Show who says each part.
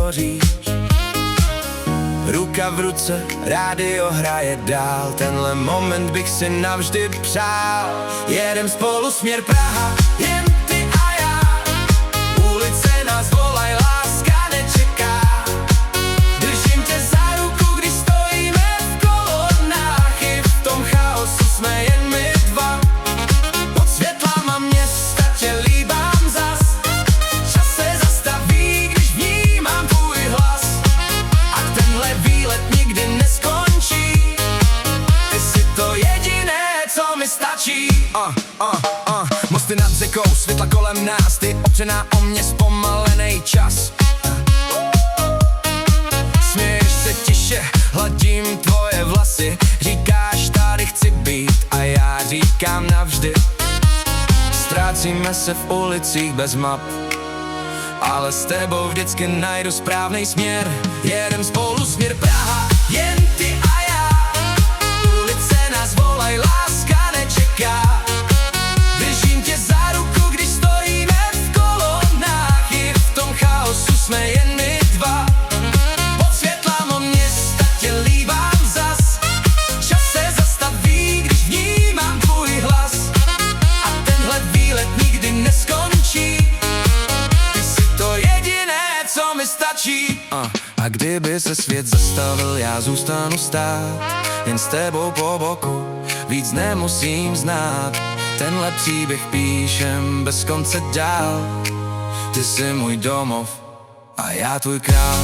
Speaker 1: hoříš. Ruka v ruce, rádio hraje dál, tenhle moment bych si navždy přál. Jedem spolu směr Praha, jen ty a já. Ulice nás volaj, láska nečeká. Držím tě za ruku, když stojíme v kolonách, i v tom chaosu jsme jen my dva. Pod světlama města tě líbám zas. Čas se zastaví, když vnímám tvůj hlas. A tenhle výlet nikdy neskončí. Ty jsi to jediné, co mi stačí. Mosty nad řekou, světla kolem nás, ty opřená o mě zpomalený čas. Směješ se tiše, hladím tvoje vlasy. Říkáš, tady chci být a já říkám navždy. Ztrácíme se v ulicích bez map, ale s tebou vždycky najdu správnej směr. Jedem spolu směr Praha, jen ty a já. Ulice nás volaj, láska nečeká. Držím tě za ruku, když stojíme v kolonách, i v tom chaosu jsme jen my dva. Pod světlama města tě líbám zas. Čas se zastaví, když vnímám tvůj hlas. A tenhle výlet nikdy neskončí. Ty jsi to jediné, co mi stačí. A kdyby se svět zastavil, já zůstanu stát jen s tebou po boku, víc nemusím znát. Tenhle příběh píšem bez konce dál. Ty jsi můj domov a já tvůj král.